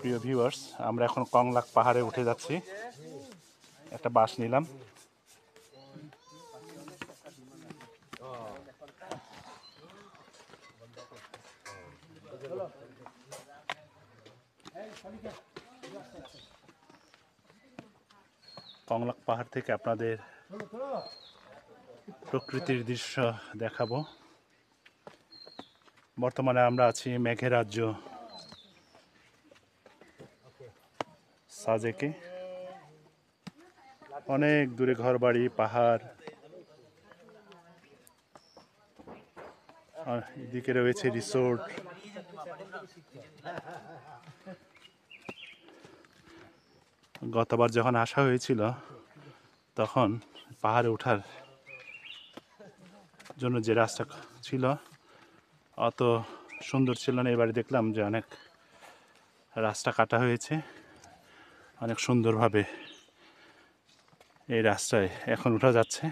প্রিয় ভিউয়ার্স, আমরা এখন কংলাক পাহাড়ে উঠে যাচ্ছি। একটা বাস নিলাম। কংলাক পাহাড় থেকে আপনাদের প্রকৃতির দৃশ্য দেখাবো। বর্তমানে আমরা আছি মেঘের রাজ্য সাজেকে। অনেক দূরে ঘরবাড়ি, পাহাড়, আর এদিকে রয়েছে রিসোর্ট। গতবার যখন আসা হয়েছিল তখন পাহাড়ে ওঠার জন্য যে রাস্তা ছিল অত সুন্দর ছিল না। এবারে দেখলাম যে অনেক রাস্তা কাটা হয়েছে, অনেক সুন্দরভাবে এই রাস্তায় এখন উঠা যাচ্ছে।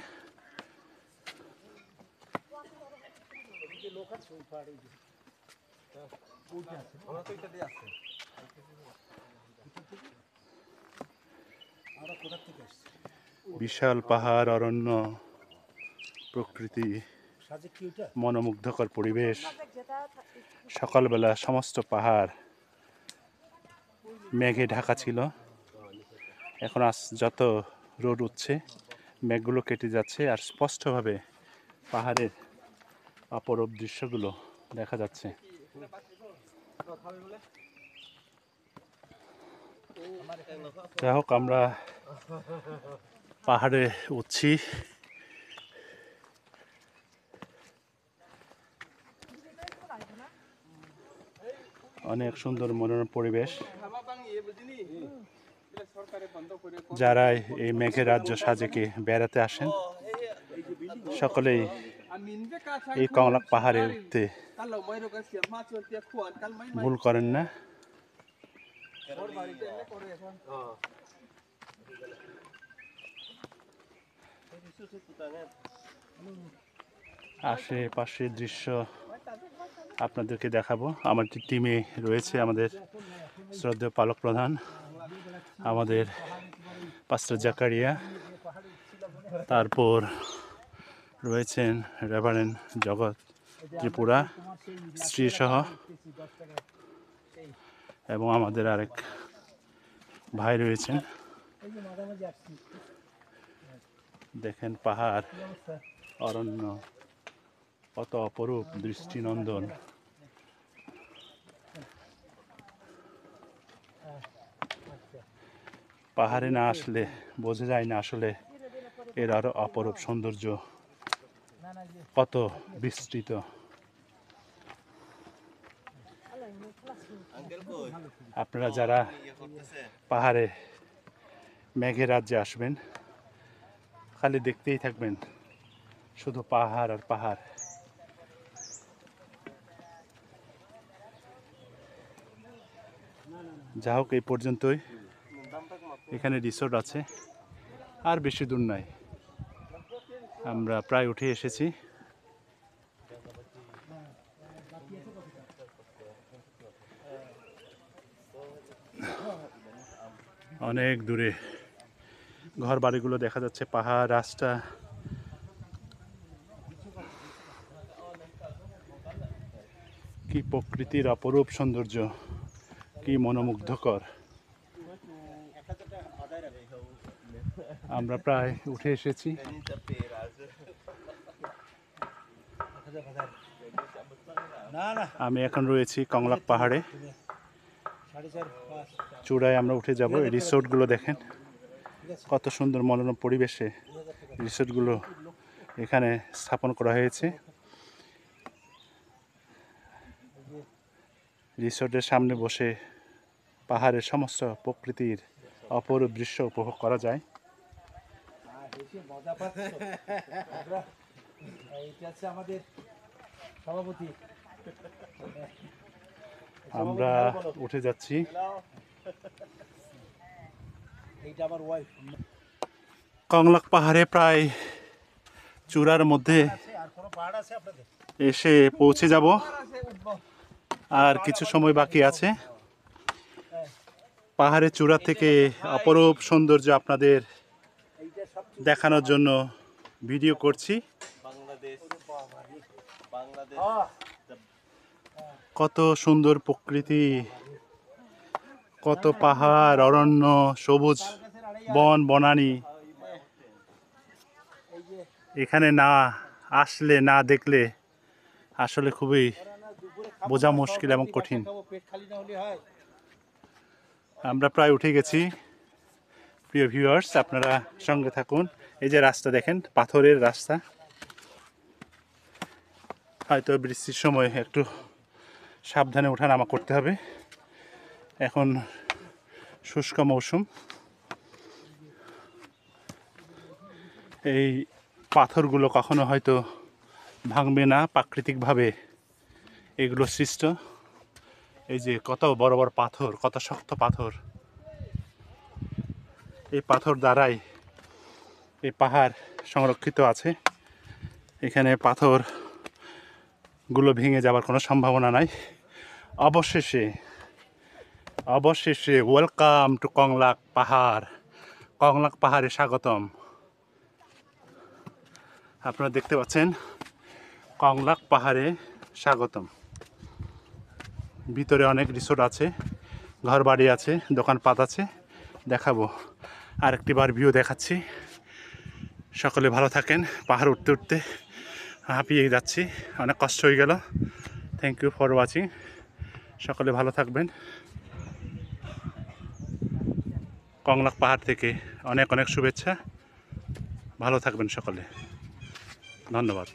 বিশাল পাহাড়, অরণ্য, প্রকৃতি, মনোমুগ্ধকর পরিবেশ। সকালবেলা সমস্ত পাহাড় মেঘে ঢাকা ছিল। এখন যত রোদ উঠছে মেঘগুলো কেটে যাচ্ছে আর স্পষ্টভাবে পাহাড়ের অপরূপ দৃশ্যগুলো দেখা যাচ্ছে। যাই হোক, আমরা পাহাড়ে উঠছি। অনেক সুন্দর মনোরম পরিবেশ। যারা এই মেঘের রাজ্য সাজেকে বেড়াতে আসেন সকলেই এই কংলাক পাহাড়ে উঠতে ভুল করেন না। আশেপাশের দৃশ্য আপনাদেরকে দেখাবো। আমাদের টিমে রয়েছে আমাদের শ্রদ্ধেয় পালক প্রধান, আমাদের পাস্টার জাকারিয়া, তারপর রয়েছেন রেভারেন্ড জগৎ ত্রিপুরা স্ত্রীসহ, এবং আমাদের আরেক ভাই রয়েছেন। দেখেন পাহাড়, অরণ্য কত অপরূপ দৃষ্টিনন্দন। পাহাড়ে না আসলে বোঝা যায় না আসলে এর আরো অপরূপ সৌন্দর্য কত বিস্তৃত। আপনারা যারা পাহাড়ে মেঘের রাজ্যে আসবেন খালি দেখতেই থাকবেন শুধু পাহাড় আর পাহাড়। যা হোক, এই পর্যন্তই। এখানে রিসোর্ট আছে, আর বেশি দূর নয়, আমরা প্রায় উঠে এসেছি। অনেক দূরে ঘর বাড়িগুলো দেখা যাচ্ছে, পাহাড়, রাস্তা। কি প্রকৃতির অপরূপ সৌন্দর্য, কি মনোমুগ্ধকর। আমরা প্রায় উঠে এসেছি। আমি এখন রয়েছি কংলাক পাহাড়ে, চূড়ায় আমরা উঠে যাব। এই রিসোর্টগুলো দেখেন কত সুন্দর মনোরম পরিবেশে রিসোর্টগুলো এখানে স্থাপন করা হয়েছে। রিসোর্টের সামনে বসে পাহাড়ের সমস্ত প্রকৃতির অপরূপ দৃশ্য উপভোগ করা যায়। আমরা উঠে যাচ্ছি। কংলাক পাহাড়ে প্রায় চূড়ার মধ্যে এসে পৌঁছে যাব, আর কিছু সময় বাকি আছে। পাহাড়ের চূড়া থেকে অপরূপ সৌন্দর্য আপনাদের দেখানোর জন্য ভিডিও করছি। কত সুন্দর প্রকৃতি, কত পাহাড়, অরণ্য, সবুজ বন বনানী। এখানে না আসলে, না দেখলে আসলে খুবই বোঝা মুশকিল এবং কঠিন। আমরা প্রায় উঠে গেছি। প্রিয় ভিউয়ার্স, আপনারা সঙ্গে থাকুন। এই যে রাস্তা দেখেন, পাথরের রাস্তা। হয়তো বৃষ্টির সময় একটু সাবধানে ওঠানামা করতে হবে। এখন শুষ্ক মৌসুম। এই পাথরগুলো কখনো হয়তো ভাঙবে না, প্রাকৃতিকভাবে এগুলো সৃষ্ট। এই যে কত বড় বড় পাথর, কত শক্ত পাথর। এই পাথর দ্বারাই এই পাহাড় সংরক্ষিত আছে। এখানে পাথরগুলো ভেঙে যাওয়ার কোনো সম্ভাবনা নাই। অবশেষে ওয়েলকাম টু কংলাক পাহাড়। কংলাক পাহাড়ে স্বাগতম। আপনারা দেখতে পাচ্ছেন কংলাক পাহাড়ে স্বাগতম। ভিতরে অনেক রিসোর্ট আছে, ঘর বাড়ি আছে, দোকানপাট আছে, দেখাবো। আরেকটি বার ভিউ দেখাচ্ছি। সকলে ভালো থাকেন। পাহাড় উঠতে উঠতে হাঁপিয়ে যাচ্ছি, অনেক কষ্ট হয়ে গেল। Thank you for watching. সকলে ভালো থাকবেন। কংলাক পাহাড় থেকে অনেক অনেক শুভেচ্ছা। ভালো থাকবেন সকলে। ধন্যবাদ।